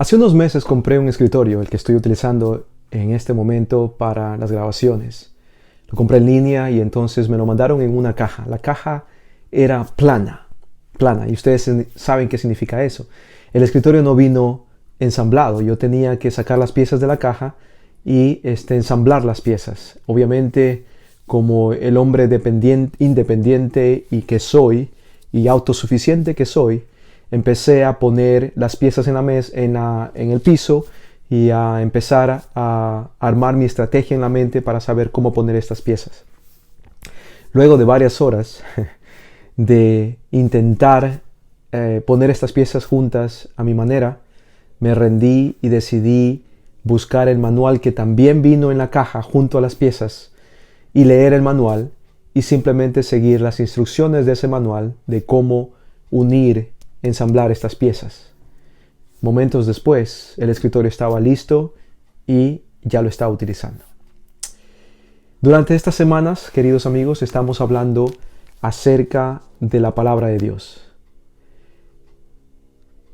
Hace unos meses compré un escritorio, el que estoy utilizando en este momento para las grabaciones. Lo compré en línea y entonces me lo mandaron en una caja. La caja era plana, y ustedes saben qué significa eso. El escritorio no vino ensamblado, yo tenía que sacar las piezas de la caja y ensamblar las piezas. Obviamente, como el hombre independiente y que soy, y autosuficiente que soy, empecé a poner las piezas en la mesa, en el piso, y a empezar a armar mi estrategia en la mente para saber cómo poner estas piezas. Luego de varias horas de intentar poner estas piezas juntas a mi manera, me rendí y decidí buscar el manual que también vino en la caja junto a las piezas y leer el manual y simplemente seguir las instrucciones de ese manual de cómo ensamblar estas piezas. Momentos después, el escritorio estaba listo y ya lo estaba utilizando. Durante estas semanas, queridos amigos, estamos hablando acerca de la palabra de Dios.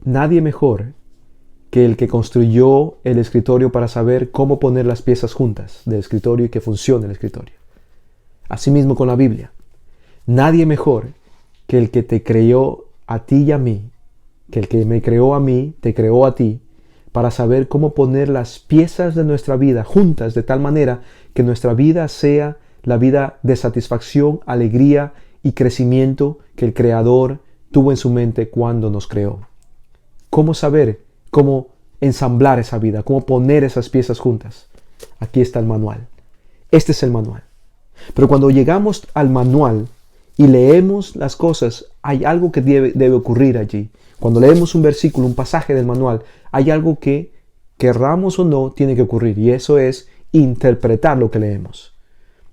Nadie mejor que el que construyó el escritorio para saber cómo poner las piezas juntas del escritorio y que funcione el escritorio. Asimismo con la Biblia. Nadie mejor que el que te creó a ti y a mí, que el que me creó a mí, te creó a ti, para saber cómo poner las piezas de nuestra vida juntas de tal manera que nuestra vida sea la vida de satisfacción, alegría y crecimiento que el Creador tuvo en su mente cuando nos creó. ¿Cómo saber cómo ensamblar esa vida? ¿Cómo poner esas piezas juntas? Aquí está el manual. Este es el manual. Pero cuando llegamos al manual y leemos las cosas, hay algo que debe ocurrir allí. Cuando leemos un versículo, un pasaje del manual, hay algo que, querramos o no, tiene que ocurrir. Y eso es interpretar lo que leemos.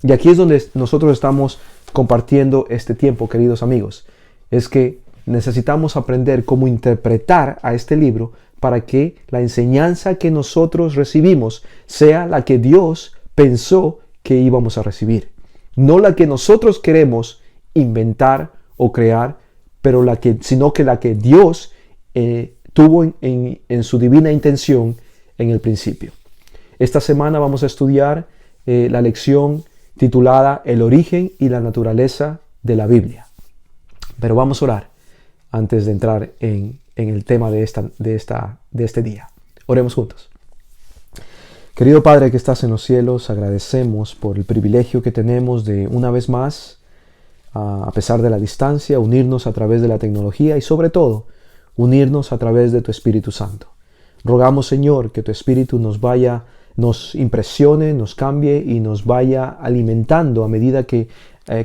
Y aquí es donde nosotros estamos compartiendo este tiempo, queridos amigos. Es que necesitamos aprender cómo interpretar a este libro para que la enseñanza que nosotros recibimos sea la que Dios pensó que íbamos a recibir. No la que nosotros queremos inventar o crear, sino que la que Dios tuvo en su divina intención en el principio. Esta semana vamos a estudiar la lección titulada El origen y la naturaleza de la Biblia. Pero vamos a orar antes de entrar en el tema de este día. Oremos juntos. Querido Padre que estás en los cielos, agradecemos por el privilegio que tenemos de una vez más, a pesar de la distancia, unirnos a través de la tecnología y sobre todo, unirnos a través de tu Espíritu Santo. Rogamos, Señor, que tu Espíritu nos impresione, nos cambie y nos vaya alimentando a medida que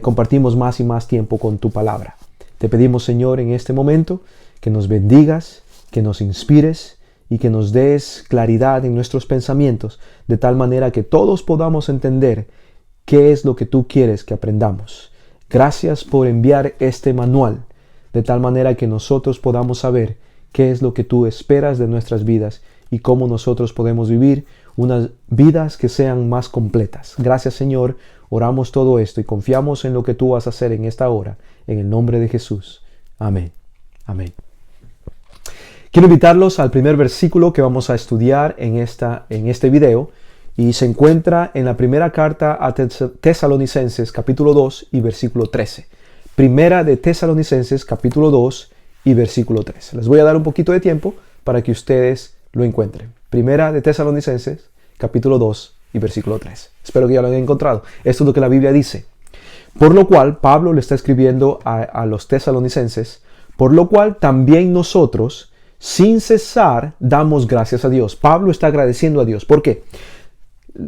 compartimos más y más tiempo con tu palabra. Te pedimos, Señor, en este momento que nos bendigas, que nos inspires y que nos des claridad en nuestros pensamientos, de tal manera que todos podamos entender qué es lo que tú quieres que aprendamos. Gracias por enviar este manual, de tal manera que nosotros podamos saber qué es lo que tú esperas de nuestras vidas y cómo nosotros podemos vivir unas vidas que sean más completas. Gracias, Señor, oramos todo esto y confiamos en lo que tú vas a hacer en esta hora, en el nombre de Jesús. Amén. Amén. Quiero invitarlos al primer versículo que vamos a estudiar en este video y se encuentra en la primera carta a Tesalonicenses capítulo 2 y versículo 13. Primera de Tesalonicenses capítulo 2 y versículo 13. Les voy a dar un poquito de tiempo para que ustedes lo encuentren. Primera de Tesalonicenses capítulo 2 y versículo 13. Espero que ya lo hayan encontrado. Esto es lo que la Biblia dice. Por lo cual, Pablo le está escribiendo a los tesalonicenses, por lo cual también nosotros, sin cesar, damos gracias a Dios. Pablo está agradeciendo a Dios. ¿Por qué?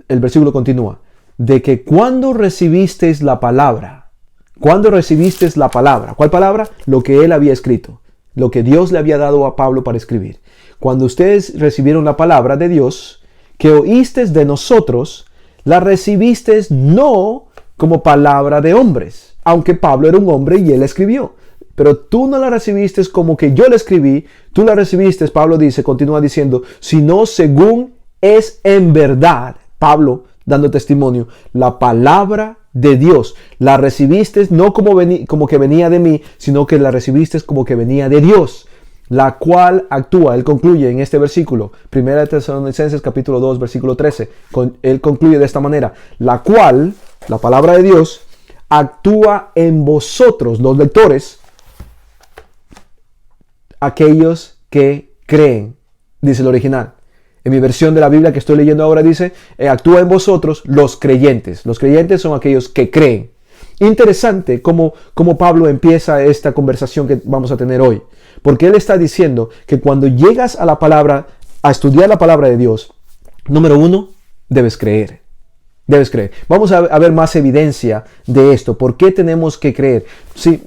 El versículo continúa. De que cuando recibisteis la palabra, ¿cuál palabra? Lo que él había escrito, lo que Dios le había dado a Pablo para escribir. Cuando ustedes recibieron la palabra de Dios, que oísteis de nosotros, la recibisteis no como palabra de hombres, aunque Pablo era un hombre y él escribió. Pero tú no la recibiste como que yo la escribí, tú la recibiste, Pablo dice, continúa diciendo, sino según es en verdad, Pablo dando testimonio, la palabra de Dios. La recibiste no como que venía de mí, sino que la recibiste como que venía de Dios. la cual actúa. Él concluye en este versículo, 1 Tesalonicenses capítulo 2, versículo 13. Él concluye de esta manera, la cual, la palabra de Dios, actúa en vosotros, los lectores, aquellos que creen, dice el original. En mi versión de la Biblia que estoy leyendo ahora dice, actúa en vosotros los creyentes. Los creyentes son aquellos que creen. Interesante cómo Pablo empieza esta conversación que vamos a tener hoy. Porque él está diciendo que cuando llegas a la palabra, a estudiar la palabra de Dios, número uno, debes creer. Debes creer. Vamos a ver más evidencia de esto. ¿Por qué tenemos que creer? Sí,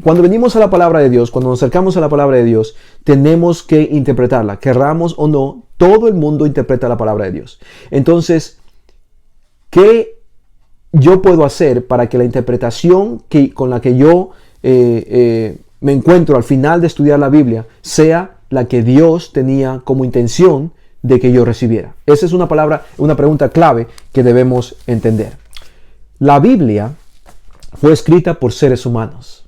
cuando venimos a la palabra de Dios, cuando nos acercamos a la palabra de Dios, tenemos que interpretarla. Querramos o no, todo el mundo interpreta la palabra de Dios. Entonces, ¿qué yo puedo hacer para que la interpretación con la que yo me encuentro al final de estudiar la Biblia sea la que Dios tenía como intención de que yo recibiera? Esa es una pregunta clave que debemos entender. La Biblia fue escrita por seres humanos.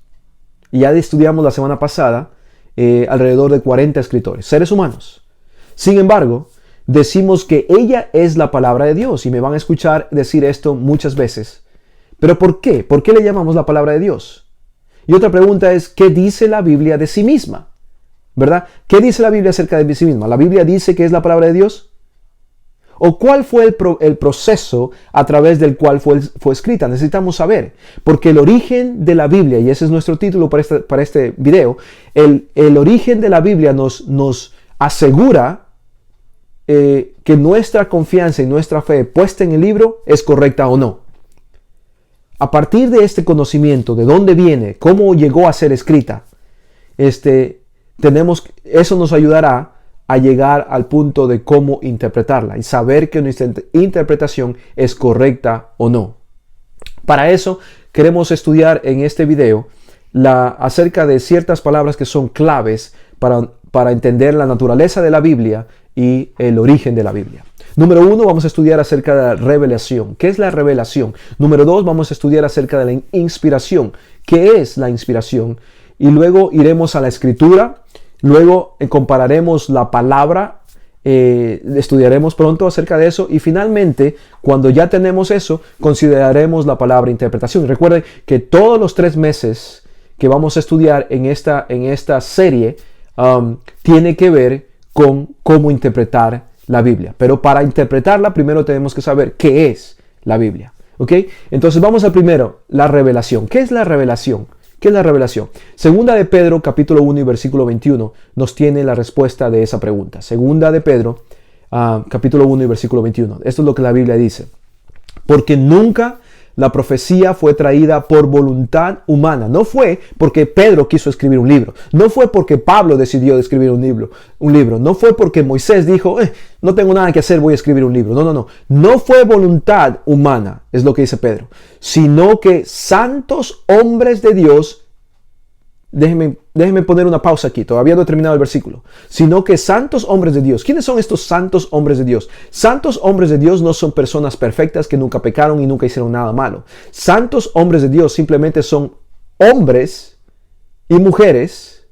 Y ya estudiamos la semana pasada alrededor de 40 escritores, seres humanos. Sin embargo, decimos que ella es la palabra de Dios y me van a escuchar decir esto muchas veces. ¿Pero por qué? ¿Por qué le llamamos la palabra de Dios? Y otra pregunta es, ¿qué dice la Biblia de sí misma? ¿Verdad? ¿Qué dice la Biblia acerca de sí misma? ¿La Biblia dice que es la palabra de Dios? ¿O cuál fue el proceso a través del cual fue escrita? Necesitamos saber, porque el origen de la Biblia, y ese es nuestro título para este video, el origen de la Biblia nos asegura que nuestra confianza y nuestra fe puesta en el libro es correcta o no. A partir de este conocimiento, de dónde viene, cómo llegó a ser escrita, eso nos ayudará a llegar al punto de cómo interpretarla y saber que nuestra interpretación es correcta o no. Para eso queremos estudiar en este video acerca de ciertas palabras que son claves para entender la naturaleza de la Biblia y el origen de la Biblia. Número 1, vamos a estudiar acerca de la revelación. ¿Qué es la revelación? Número 2, vamos a estudiar acerca de la inspiración. ¿Qué es la inspiración? Y luego iremos a la escritura. Luego compararemos la palabra. Estudiaremos pronto acerca de eso. Y finalmente, cuando ya tenemos eso, consideraremos la palabra interpretación. Recuerden que todos los 3 meses que vamos a estudiar en esta serie tiene que ver con cómo interpretar la Biblia. Pero para interpretarla, primero tenemos que saber qué es la Biblia. ¿Ok? Entonces vamos al primero, la revelación. ¿Qué es la revelación? ¿Qué es la revelación? Segunda de Pedro, capítulo 1 y versículo 21, nos tiene la respuesta de esa pregunta. Segunda de Pedro, capítulo 1 y versículo 21. Esto es lo que la Biblia dice. Porque nunca la profecía fue traída por voluntad humana. No fue porque Pedro quiso escribir un libro. No fue porque Pablo decidió escribir un libro. No fue porque Moisés dijo, no tengo nada que hacer, voy a escribir un libro. No. No fue voluntad humana, es lo que dice Pedro. Sino que santos hombres de Dios, déjenme poner una pausa aquí, todavía no he terminado el versículo. Sino que santos hombres de Dios. ¿Quiénes son estos santos hombres de Dios? Santos hombres de Dios no son personas perfectas que nunca pecaron y nunca hicieron nada malo. Santos hombres de Dios simplemente son hombres y mujeres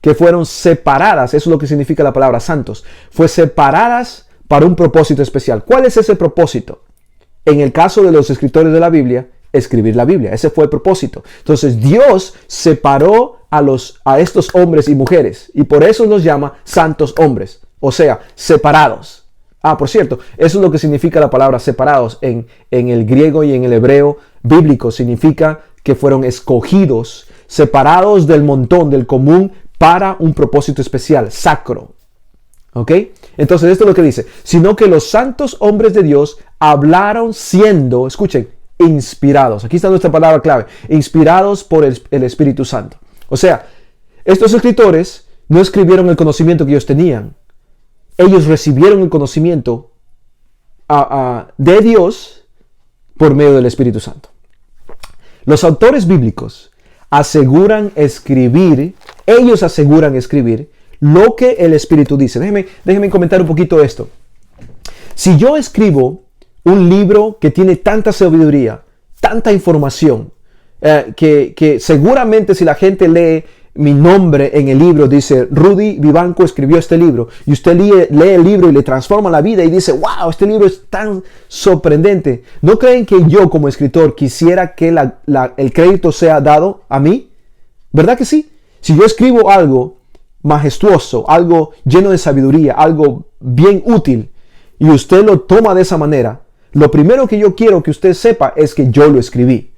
que fueron separadas. Eso es lo que significa la palabra santos. Fue separadas para un propósito especial. ¿Cuál es ese propósito? En el caso de los escritores de la Biblia, escribir la Biblia. Ese fue el propósito. Entonces Dios separó a estos hombres y mujeres y por eso los llama santos hombres, o sea, separados. Por cierto, eso es lo que significa la palabra separados en el griego y en el hebreo bíblico. Significa que fueron escogidos, separados del montón, del común, para un propósito especial, sacro. ¿Ok? Entonces esto es lo que dice, sino que los santos hombres de Dios hablaron siendo, escuchen, inspirados. Aquí está nuestra palabra clave, inspirados por el Espíritu Santo. O sea, estos escritores no escribieron el conocimiento que ellos tenían. Ellos recibieron el conocimiento de Dios por medio del Espíritu Santo. Los autores bíblicos aseguran escribir lo que el Espíritu dice. Déjenme comentar un poquito esto. Si yo escribo un libro que tiene tanta sabiduría, tanta información, que seguramente si la gente lee mi nombre en el libro, dice Rudy Vivanco escribió este libro, y usted lee el libro y le transforma la vida y dice, wow, este libro es tan sorprendente. ¿No creen que yo como escritor quisiera que el crédito sea dado a mí? ¿Verdad que sí? Si yo escribo algo majestuoso, algo lleno de sabiduría, algo bien útil, y usted lo toma de esa manera, lo primero que yo quiero que usted sepa es que yo lo escribí.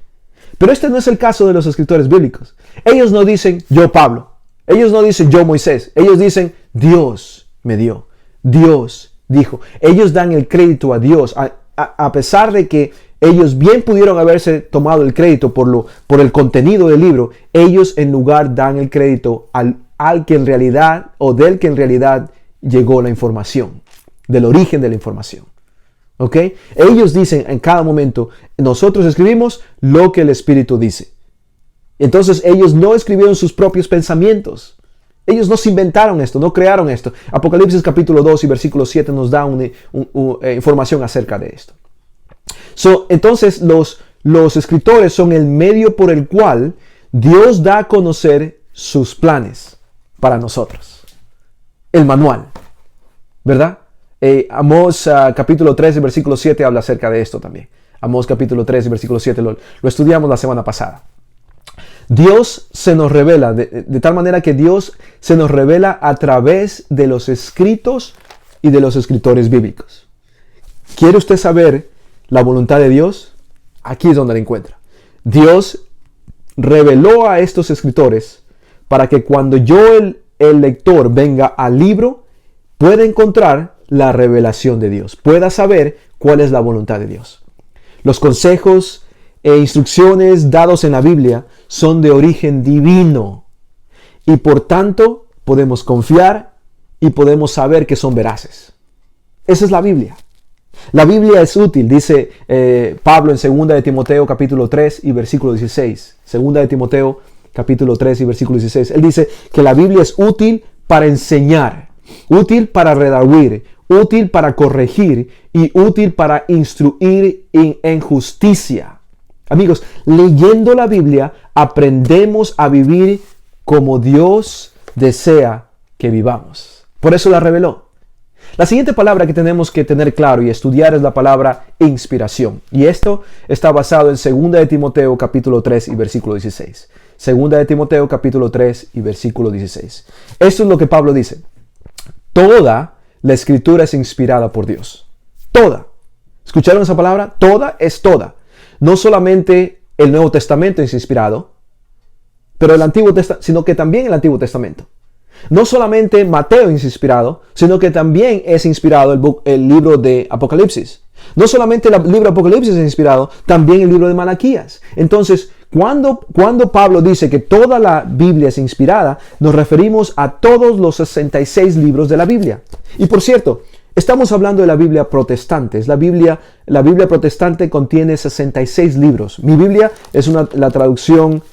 Pero este no es el caso de los escritores bíblicos. Ellos no dicen yo Pablo. Ellos no dicen yo Moisés. Ellos dicen Dios me dio. Dios dijo. Ellos dan el crédito a Dios. A pesar de que ellos bien pudieron haberse tomado el crédito por el contenido del libro, ellos en lugar dan el crédito al que en realidad, o del que en realidad llegó la información. Del origen de la información. ¿Ok? Ellos dicen en cada momento, nosotros escribimos lo que el Espíritu dice. Entonces ellos no escribieron sus propios pensamientos. Ellos no se inventaron esto, no crearon esto. Apocalipsis capítulo 2 y versículo 7 nos da información acerca de esto. Entonces los escritores son el medio por el cual Dios da a conocer sus planes para nosotros. El manual, ¿verdad? Amós capítulo 3 y versículo 7 habla acerca de esto también. Amós capítulo 3 y versículo 7 lo estudiamos la semana pasada. Dios se nos revela, de tal manera que Dios se nos revela a través de los escritos y de los escritores bíblicos. ¿Quiere usted saber la voluntad de Dios? Aquí es donde la encuentra. Dios reveló a estos escritores para que cuando el lector venga al libro, pueda encontrar la revelación de Dios, pueda saber cuál es la voluntad de Dios. Los consejos e instrucciones dados en la Biblia son de origen divino y por tanto podemos confiar y podemos saber que son veraces. Esa es la Biblia. La Biblia es útil, dice Pablo en 2 de Timoteo capítulo 3 y versículo 16. 2 de Timoteo capítulo 3 y versículo 16. Él dice que la Biblia es útil para enseñar, útil para redarguir, útil para corregir y útil para instruir en justicia. Amigos, leyendo la Biblia aprendemos a vivir como Dios desea que vivamos. Por eso la reveló. La siguiente palabra que tenemos que tener claro y estudiar es la palabra inspiración. Y esto está basado en 2 de Timoteo capítulo 3 y versículo 16. 2 de Timoteo capítulo 3 y versículo 16. Esto es lo que Pablo dice. Toda la escritura es inspirada por Dios. Toda. ¿Escucharon esa palabra? Toda es toda. No solamente el Nuevo Testamento es inspirado, pero sino que también el Antiguo Testamento. No solamente Mateo es inspirado, sino que también es inspirado el libro de Apocalipsis. No solamente el libro de Apocalipsis es inspirado, también el libro de Malaquías. Entonces, cuando Pablo dice que toda la Biblia es inspirada, nos referimos a todos los 66 libros de la Biblia. Y por cierto, estamos hablando de la Biblia protestante. La Biblia protestante contiene 66 libros. Mi Biblia es la traducción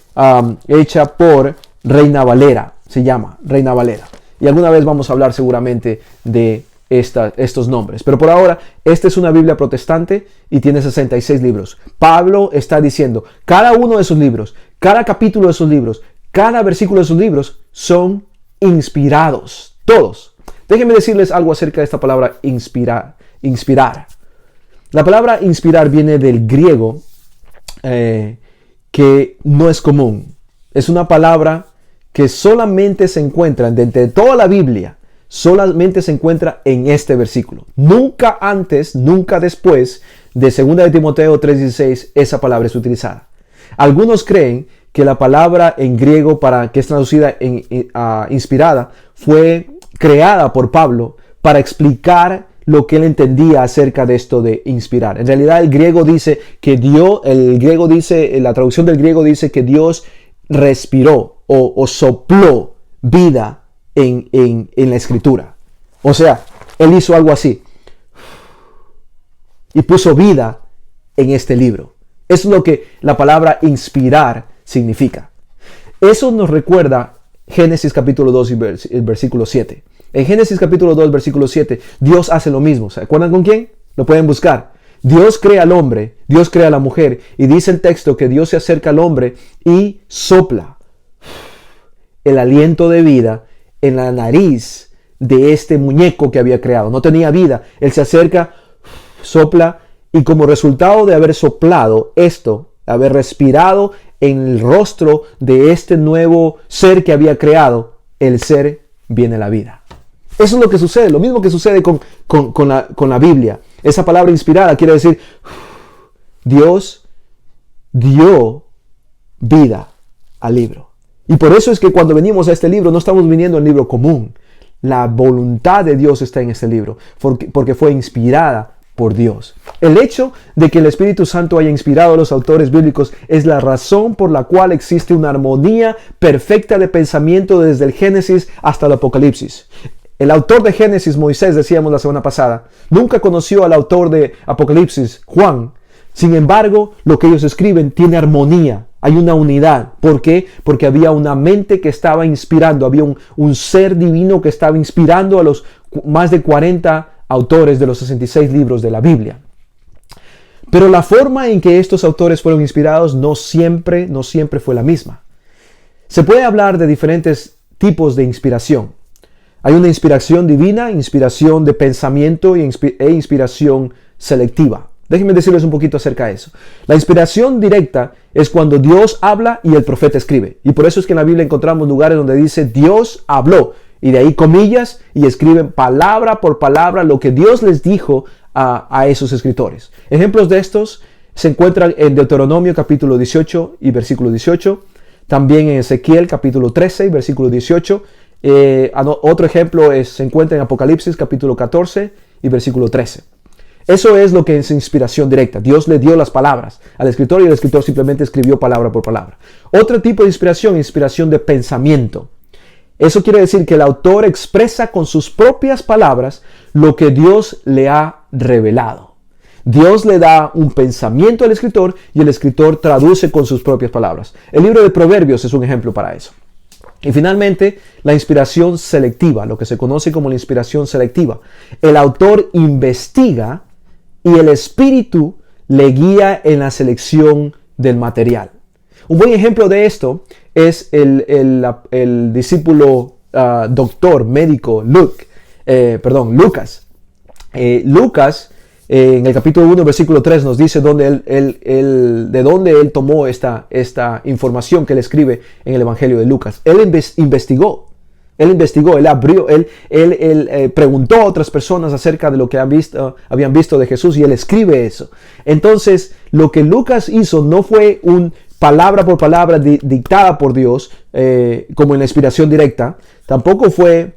hecha por Reina Valera. Se llama Reina Valera. Y alguna vez vamos a hablar seguramente de estos nombres. Pero por ahora, esta es una Biblia protestante y tiene 66 libros. Pablo está diciendo, cada uno de esos libros, cada capítulo de esos libros, cada versículo de esos libros son inspirados. Todos. Déjenme decirles algo acerca de esta palabra inspirar. La palabra inspirar viene del griego que no es común. Es una palabra que solamente se encuentra de toda la Biblia, solamente se encuentra en este versículo. Nunca antes, nunca después de 2 de Timoteo 3:16 esa palabra es utilizada. Algunos creen que la palabra en griego que es traducida inspirada fue creada por Pablo para explicar lo que él entendía acerca de esto de inspirar. En realidad el griego dice que la traducción del griego dice que Dios respiró o sopló vida en la escritura. O sea, él hizo algo así y puso vida en este libro. Eso es lo que la palabra inspirar significa. Eso nos recuerda Génesis capítulo 2 y versículo 7. En Génesis capítulo 2 versículo 7 Dios hace lo mismo. ¿Se acuerdan con quién? Lo pueden buscar. Dios crea al hombre, Dios crea a la mujer y dice el texto que Dios se acerca al hombre y sopla el aliento de vida en la nariz de este muñeco que había creado. No tenía vida. Él se acerca, sopla, y como resultado de haber soplado esto, haber respirado en el rostro de este nuevo ser que había creado, el ser viene la vida. Eso es lo que sucede, lo mismo que sucede con la Biblia. Esa palabra inspirada quiere decir, Dios dio vida al libro. Y por eso es que cuando venimos a este libro no estamos viniendo a un libro común. La voluntad de Dios está en este libro, porque fue inspirada por Dios. El hecho de que el Espíritu Santo haya inspirado a los autores bíblicos es la razón por la cual existe una armonía perfecta de pensamiento desde el Génesis hasta el Apocalipsis. El autor de Génesis, Moisés, decíamos la semana pasada, nunca conoció al autor de Apocalipsis, Juan. Sin embargo, lo que ellos escriben tiene armonía, hay una unidad. ¿Por qué? Porque había una mente que estaba inspirando, había un ser divino que estaba inspirando a los más de 40 autores de los 66 libros de la Biblia. Pero la forma en que estos autores fueron inspirados no siempre fue la misma. Se puede hablar de diferentes tipos de inspiración. Hay una inspiración divina, inspiración de pensamiento e inspiración selectiva. Déjenme decirles un poquito acerca de eso. La inspiración directa es cuando Dios habla y el profeta escribe. Y por eso es que en la Biblia encontramos lugares donde dice Dios habló. Y de ahí comillas y escriben palabra por palabra lo que Dios les dijo a esos escritores. Ejemplos de estos se encuentran en Deuteronomio capítulo 18 y versículo 18. También en Ezequiel capítulo 13 y versículo 18. Otro ejemplo se encuentra en Apocalipsis capítulo 14 y versículo 13. Eso es lo que es inspiración directa. Dios le dio las palabras al escritor y el escritor simplemente escribió palabra por palabra. Otro tipo de inspiración de pensamiento. Eso quiere decir que el autor expresa con sus propias palabras lo que Dios le ha revelado. Dios le da un pensamiento al escritor y el escritor traduce con sus propias palabras. El libro de Proverbios es un ejemplo para eso. Y finalmente, la inspiración selectiva, lo que se conoce como la inspiración selectiva. El autor investiga y el espíritu le guía en la selección del material. Un buen ejemplo de esto es el discípulo doctor, médico Lucas. Lucas, en el capítulo 1, versículo 3, nos dice de dónde él tomó esta información que él escribe en el Evangelio de Lucas. Él investigó, él preguntó a otras personas acerca de lo que habían visto de Jesús y él escribe eso. Entonces, lo que Lucas hizo no fue palabra por palabra dictada por Dios, como en la inspiración directa. Tampoco fue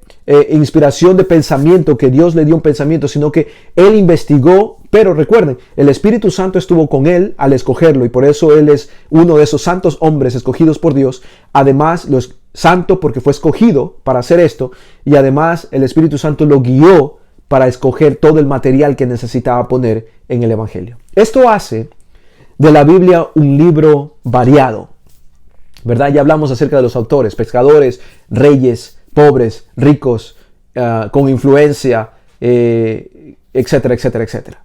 inspiración de pensamiento, que Dios le dio un pensamiento, sino que él investigó. Pero recuerden, el Espíritu Santo estuvo con él al escogerlo y por eso él es uno de esos santos hombres escogidos por Dios. Además, lo es santo porque fue escogido para hacer esto, y además el Espíritu Santo lo guió para escoger todo el material que necesitaba poner en el Evangelio. Esto hace de la Biblia un libro variado, ¿verdad? Ya hablamos acerca de los autores, pescadores, reyes, pobres, ricos, con influencia, etcétera, etcétera, etcétera.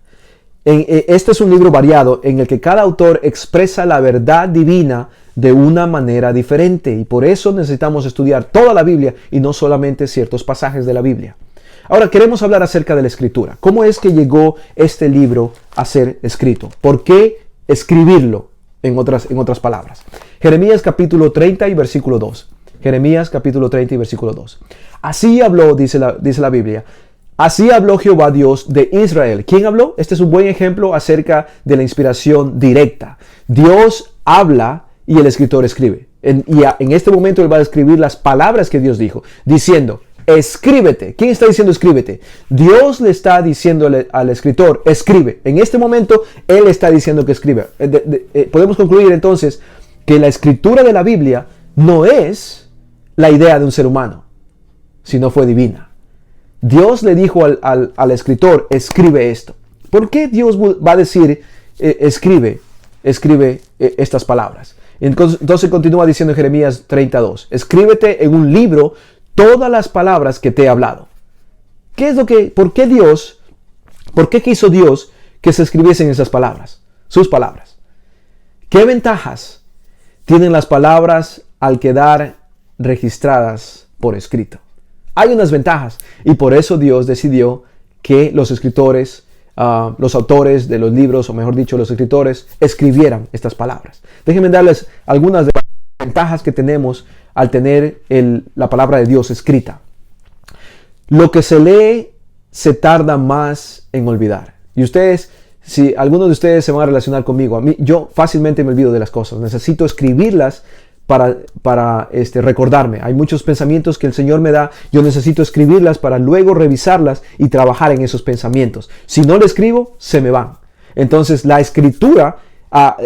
Este es un libro variado en el que cada autor expresa la verdad divina de una manera diferente, y por eso necesitamos estudiar toda la Biblia y no solamente ciertos pasajes de la Biblia. Ahora queremos hablar acerca de la escritura. ¿Cómo es que llegó este libro a ser escrito? ¿Por qué escribirlo? En otras palabras. Jeremías capítulo 30 y versículo 2. Jeremías capítulo 30 y versículo 2. Así habló, dice la Biblia. Así habló Jehová Dios de Israel. ¿Quién habló? Este es un buen ejemplo acerca de la inspiración directa. Dios habla y el escritor escribe. En este momento él va a escribir las palabras que Dios dijo, diciendo, escríbete. ¿Quién está diciendo escríbete? Dios le está diciendo al escritor, escribe. En este momento él está diciendo que escribe. Podemos concluir entonces que la escritura de la Biblia no es la idea de un ser humano, sino fue divina. Dios le dijo al escritor, escribe esto. ¿Por qué Dios va a decir, escribe estas palabras? Entonces continúa diciendo en Jeremías 32, escríbete en un libro todas las palabras que te he hablado. ¿Por qué quiso Dios que se escribiesen esas palabras? Sus palabras. ¿Qué ventajas tienen las palabras al quedar registradas por escrito. Hay unas ventajas y por eso Dios decidió que los escritores, los autores de los libros, o mejor dicho, los escritores, escribieran estas palabras. Déjenme darles algunas de las ventajas que tenemos al tener la palabra de Dios escrita. Lo que se lee se tarda más en olvidar. Y ustedes, si algunos de ustedes se van a relacionar conmigo, yo fácilmente me olvido de las cosas. Necesito escribirlas para recordarme. Hay muchos pensamientos que el Señor me da. Yo necesito escribirlas para luego revisarlas y trabajar en esos pensamientos. Si no lo escribo, se me van. Entonces, la escritura,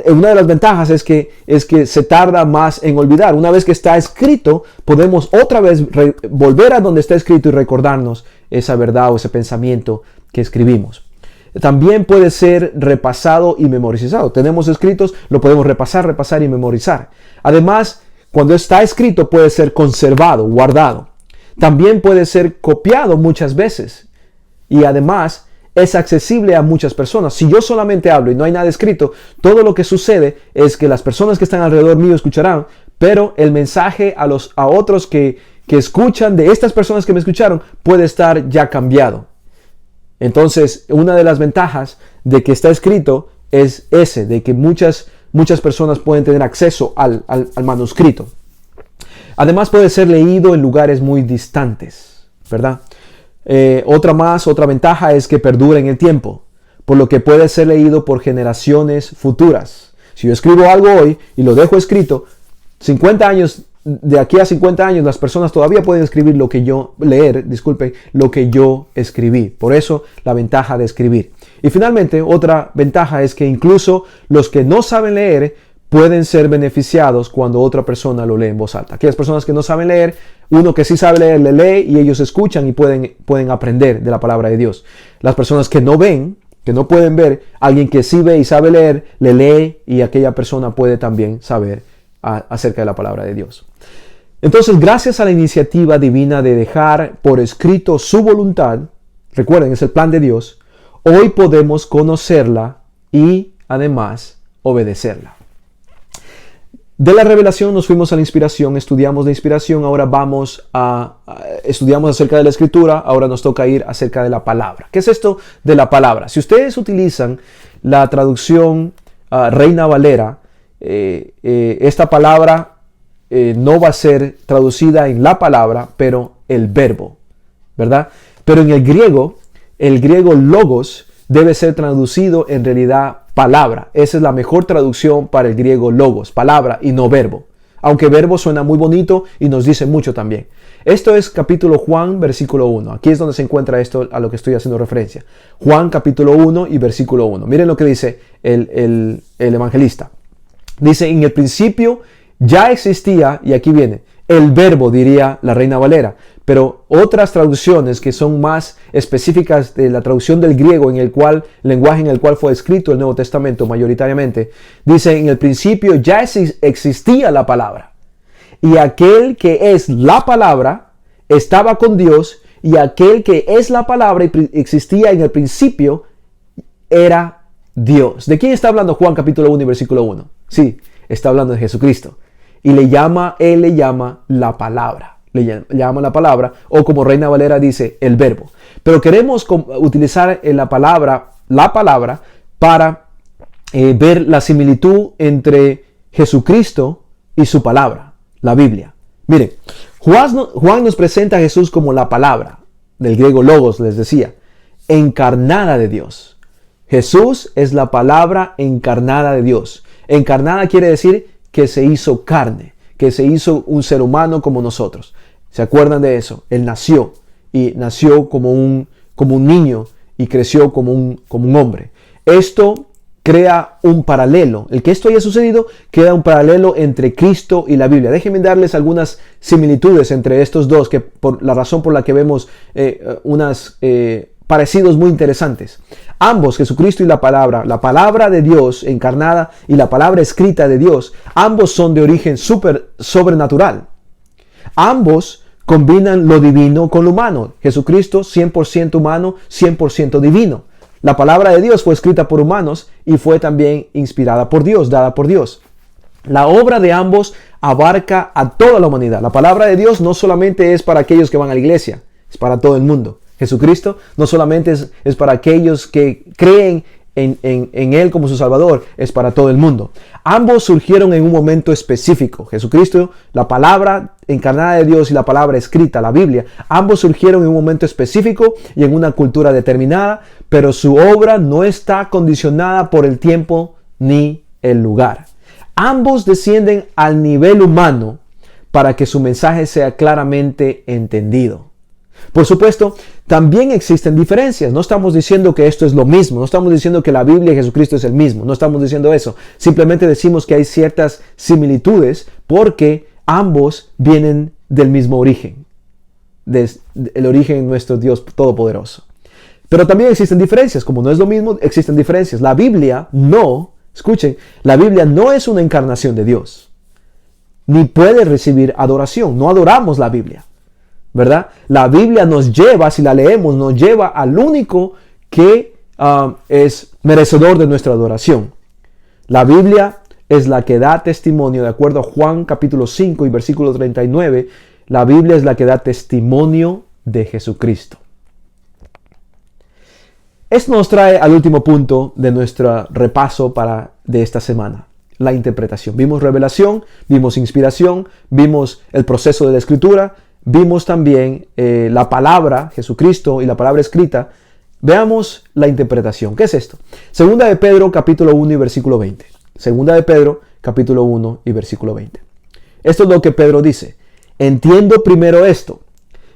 una de las ventajas es que se tarda más en olvidar. Una vez que está escrito, podemos otra vez volver a donde está escrito y recordarnos esa verdad o ese pensamiento que escribimos. También puede ser repasado y memorizado. Tenemos escritos, lo podemos repasar y memorizar. Además, cuando está escrito puede ser conservado, guardado. También puede ser copiado muchas veces. Y además es accesible a muchas personas. Si yo solamente hablo y no hay nada escrito, todo lo que sucede es que las personas que están alrededor mío escucharán, pero el mensaje a otros que escuchan de estas personas que me escucharon puede estar ya cambiado. Entonces, una de las ventajas de que está escrito es de que muchas personas pueden tener acceso al manuscrito. Además, puede ser leído en lugares muy distantes, ¿verdad? Otra ventaja es que perdura en el tiempo, por lo que puede ser leído por generaciones futuras. Si yo escribo algo hoy y lo dejo escrito, de aquí a 50 años las personas todavía pueden leer lo que yo escribí. Por eso la ventaja de escribir. Y finalmente, otra ventaja es que incluso los que no saben leer pueden ser beneficiados cuando otra persona lo lee en voz alta. Aquellas personas que no saben leer, uno que sí sabe leer, le lee y ellos escuchan y pueden aprender de la palabra de Dios. Las personas que no ven, que no pueden ver, alguien que sí ve y sabe leer, le lee y aquella persona puede también saber acerca de la palabra de Dios. Entonces, gracias a la iniciativa divina de dejar por escrito su voluntad, recuerden, es el plan de Dios, hoy podemos conocerla y además obedecerla. De la revelación nos fuimos a la inspiración, estudiamos la inspiración, ahora estudiamos acerca de la escritura, ahora nos toca ir acerca de la palabra. ¿Qué es esto de la palabra? Si ustedes utilizan la traducción Reina Valera, esta palabra no va a ser traducida en la palabra, pero el verbo, ¿verdad? Pero en el griego logos debe ser traducido en realidad palabra. Esa es la mejor traducción para el griego logos, palabra y no verbo. Aunque verbo suena muy bonito y nos dice mucho también. Esto es capítulo Juan, versículo 1. Aquí es donde se encuentra esto a lo que estoy haciendo referencia. Juan capítulo 1 y versículo 1. Miren lo que dice el evangelista. Dice, en el principio ya existía, y aquí viene, el verbo, diría la Reina Valera. Pero otras traducciones que son más específicas de la traducción del griego, lenguaje en el cual fue escrito el Nuevo Testamento mayoritariamente, dice, en el principio ya existía la palabra. Y aquel que es la palabra estaba con Dios, y aquel que es la palabra y existía en el principio era Dios. ¿De quién está hablando Juan capítulo 1 y versículo 1? Sí, está hablando de Jesucristo. Y él le llama la palabra. Le llama la palabra, o como Reina Valera dice, el verbo. Pero queremos utilizar la palabra para ver la similitud entre Jesucristo y su palabra, la Biblia. Miren, Juan nos presenta a Jesús como la palabra, del griego logos, les decía, encarnada de Dios. Jesús es la palabra encarnada de Dios. Encarnada quiere decir que se hizo carne, que se hizo un ser humano como nosotros. ¿Se acuerdan de eso? Él nació como un niño y creció como un hombre. Esto crea un paralelo. El que esto haya sucedido crea un paralelo entre Cristo y la Biblia. Déjenme darles algunas similitudes entre estos dos, que por la razón por la que vemos unos parecidos muy interesantes. Ambos, Jesucristo y la palabra de Dios encarnada y la palabra escrita de Dios, ambos son de origen sobrenatural. Ambos combinan lo divino con lo humano. Jesucristo 100% humano, 100% divino. La palabra de Dios fue escrita por humanos y fue también inspirada por Dios, dada por Dios. La obra de ambos abarca a toda la humanidad. La palabra de Dios no solamente es para aquellos que van a la iglesia, es para todo el mundo. Jesucristo no solamente es para aquellos que creen en Él como su Salvador, es para todo el mundo. Ambos surgieron en un momento específico. Jesucristo, la palabra encarnada de Dios y la palabra escrita, la Biblia, ambos surgieron en un momento específico y en una cultura determinada, pero su obra no está condicionada por el tiempo ni el lugar. Ambos descienden al nivel humano para que su mensaje sea claramente entendido. Por supuesto, también existen diferencias. No estamos diciendo que esto es lo mismo. No estamos diciendo que la Biblia y Jesucristo es el mismo. No estamos diciendo eso. Simplemente decimos que hay ciertas similitudes porque ambos vienen del mismo origen. El origen de nuestro Dios Todopoderoso. Pero también existen diferencias. Como no es lo mismo, existen diferencias. La Biblia no, escuchen, la Biblia no es una encarnación de Dios. Ni puede recibir adoración. No adoramos la Biblia. ¿Verdad? La Biblia nos lleva, si la leemos, nos lleva al único que es merecedor de nuestra adoración. La Biblia es la que da testimonio, de acuerdo a Juan capítulo 5 y versículo 39, la Biblia es la que da testimonio de Jesucristo. Esto nos trae al último punto de nuestro repaso de esta semana. La interpretación. Vimos revelación, vimos inspiración, vimos el proceso de la escritura, vimos también la palabra, Jesucristo, y la palabra escrita. Veamos la interpretación. ¿Qué es esto? Segunda de Pedro, capítulo 1 y versículo 20. Segunda de Pedro, capítulo 1 y versículo 20. Esto es lo que Pedro dice. Entiendo primero esto,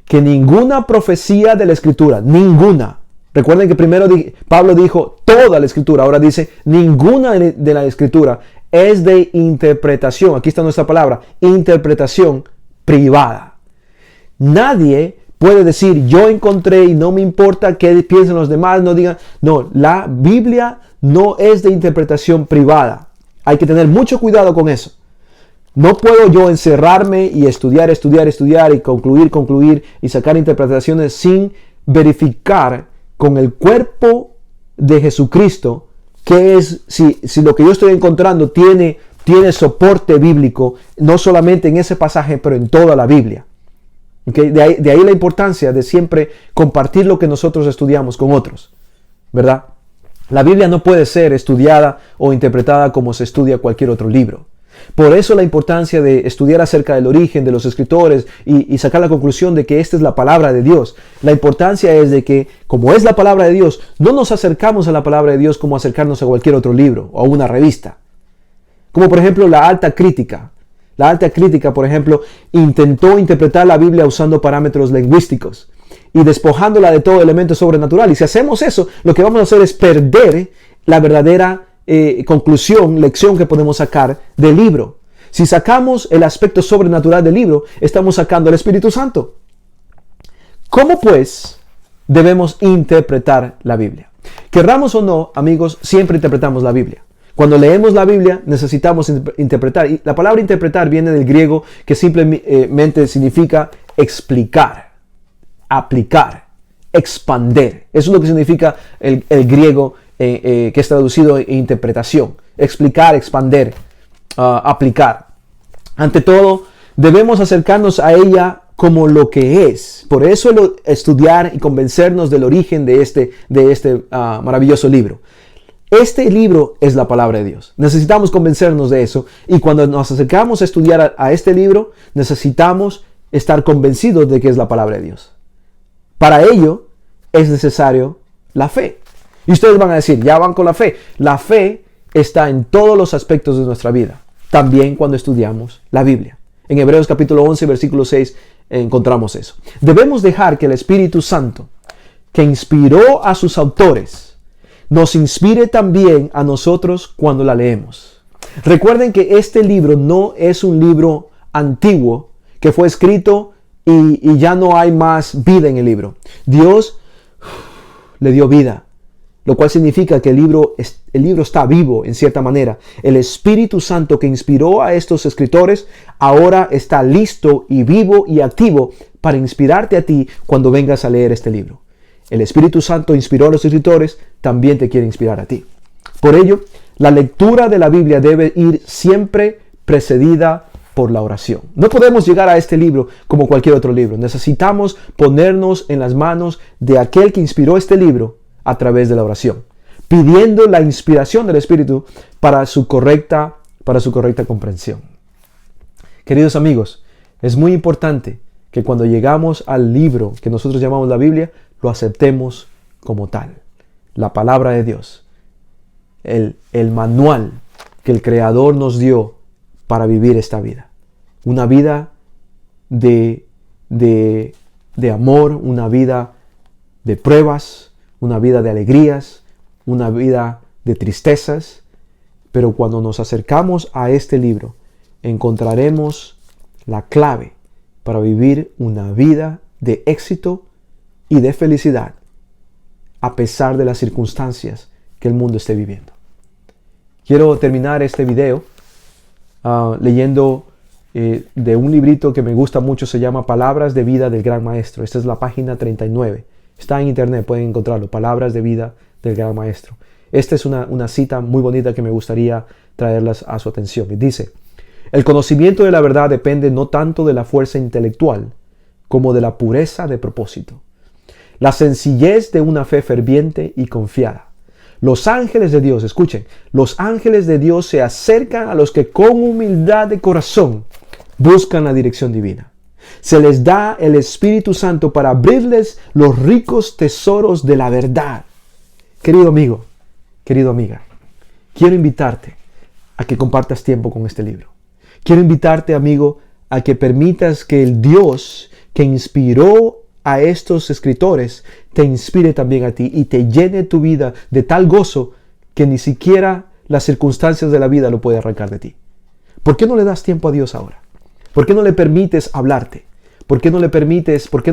que ninguna profecía de la Escritura, ninguna. Recuerden que primero Pablo dijo toda la Escritura, ahora dice ninguna de la Escritura es de interpretación. Aquí está nuestra palabra, interpretación privada. Nadie puede decir, yo encontré y no me importa qué piensen los demás, no digan. No, la Biblia no es de interpretación privada. Hay que tener mucho cuidado con eso. No puedo yo encerrarme y estudiar y concluir y sacar interpretaciones sin verificar con el cuerpo de Jesucristo qué es, si lo que yo estoy encontrando tiene soporte bíblico, no solamente en ese pasaje, pero en toda la Biblia. Okay, de ahí la importancia de siempre compartir lo que nosotros estudiamos con otros, ¿verdad? La Biblia no puede ser estudiada o interpretada como se estudia cualquier otro libro. Por eso la importancia de estudiar acerca del origen de los escritores y sacar la conclusión de que esta es la palabra de Dios. La importancia es de que, como es la palabra de Dios, no nos acercamos a la palabra de Dios como acercarnos a cualquier otro libro o a una revista. Como por ejemplo la Alta Crítica. La Alta Crítica, por ejemplo, intentó interpretar la Biblia usando parámetros lingüísticos y despojándola de todo elemento sobrenatural. Y si hacemos eso, lo que vamos a hacer es perder la verdadera lección que podemos sacar del libro. Si sacamos el aspecto sobrenatural del libro, estamos sacando el Espíritu Santo. ¿Cómo pues debemos interpretar la Biblia? Querramos o no, amigos, siempre interpretamos la Biblia. Cuando leemos la Biblia necesitamos interpretar. Y la palabra interpretar viene del griego que simplemente significa explicar, aplicar, expander. Eso es lo que significa el griego que es traducido en interpretación. Explicar, expander, aplicar. Ante todo, debemos acercarnos a ella como lo que es. Por eso estudiar y convencernos del origen de este maravilloso libro. Este libro es la palabra de Dios. Necesitamos convencernos de eso. Y cuando nos acercamos a estudiar a este libro, necesitamos estar convencidos de que es la palabra de Dios. Para ello es necesario la fe. Y ustedes van a decir, ya van con la fe. La fe está en todos los aspectos de nuestra vida. También cuando estudiamos la Biblia. En Hebreos capítulo 11, versículo 6 encontramos eso. Debemos dejar que el Espíritu Santo, que inspiró a sus autores, nos inspire también a nosotros cuando la leemos. Recuerden que este libro no es un libro antiguo que fue escrito y ya no hay más vida en el libro. Dios le dio vida, lo cual significa que el libro está vivo en cierta manera. El Espíritu Santo que inspiró a estos escritores ahora está listo y vivo y activo para inspirarte a ti cuando vengas a leer este libro. El Espíritu Santo inspiró a los escritores, también te quiere inspirar a ti. Por ello, la lectura de la Biblia debe ir siempre precedida por la oración. No podemos llegar a este libro como cualquier otro libro. Necesitamos ponernos en las manos de aquel que inspiró este libro a través de la oración, pidiendo la inspiración del Espíritu para su correcta comprensión. Queridos amigos, es muy importante que cuando llegamos al libro que nosotros llamamos la Biblia, lo aceptemos como tal. La palabra de Dios, el manual que el Creador nos dio para vivir esta vida. Una vida de amor, una vida de pruebas, una vida de alegrías, una vida de tristezas. Pero cuando nos acercamos a este libro, encontraremos la clave para vivir una vida de éxito y de felicidad a pesar de las circunstancias que el mundo esté viviendo. Quiero terminar este video leyendo de un librito que me gusta mucho, se llama Palabras de Vida del Gran Maestro. Esta es la página 39. Está en internet, pueden encontrarlo. Palabras de Vida del Gran Maestro. Esta es una cita muy bonita que me gustaría traerlas a su atención. Y dice: el conocimiento de la verdad depende no tanto de la fuerza intelectual como de la pureza de propósito, la sencillez de una fe ferviente y confiada. Los ángeles de Dios, escuchen, los ángeles de Dios se acercan a los que con humildad de corazón buscan la dirección divina. Se les da el Espíritu Santo para abrirles los ricos tesoros de la verdad. Querido amigo, querida amiga, quiero invitarte a que compartas tiempo con este libro. Quiero invitarte, amigo, a que permitas que el Dios que inspiró a estos escritores te inspire también a ti y te llene tu vida de tal gozo que ni siquiera las circunstancias de la vida lo pueden arrancar de ti. ¿Por qué no le das tiempo a Dios ahora? ¿Por qué no le permites hablarte? ¿Por qué no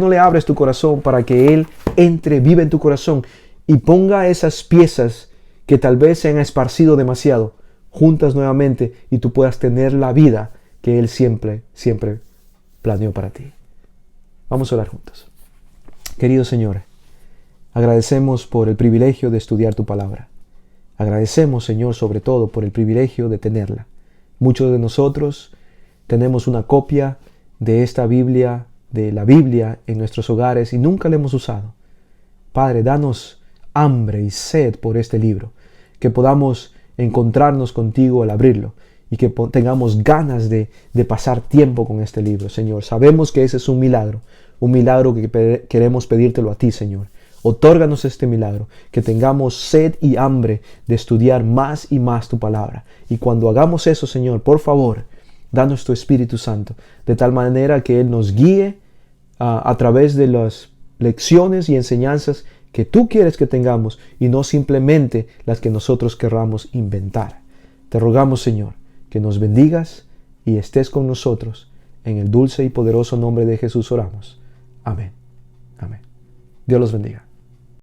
le abres tu corazón para que Él entre, viva en tu corazón y ponga esas piezas que tal vez se han esparcido demasiado juntas nuevamente y tú puedas tener la vida que Él siempre planeó para ti? Vamos a orar juntos. Querido Señor, agradecemos por el privilegio de estudiar tu palabra. Agradecemos, Señor, sobre todo por el privilegio de tenerla. Muchos de nosotros tenemos una copia de esta Biblia, de la Biblia, en nuestros hogares y nunca la hemos usado. Padre, danos hambre y sed por este libro, que podamos encontrarnos contigo al abrirlo y que tengamos ganas de pasar tiempo con este libro, Señor. Sabemos que ese es un milagro que queremos pedírtelo a ti, Señor. Otórganos este milagro, que tengamos sed y hambre de estudiar más y más tu palabra. Y cuando hagamos eso, Señor, por favor, danos tu Espíritu Santo, de tal manera que Él nos guíe a través de las lecciones y enseñanzas que tú quieres que tengamos y no simplemente las que nosotros querramos inventar. Te rogamos, Señor, que nos bendigas y estés con nosotros. En el dulce y poderoso nombre de Jesús oramos. Amén. Amén. Dios los bendiga.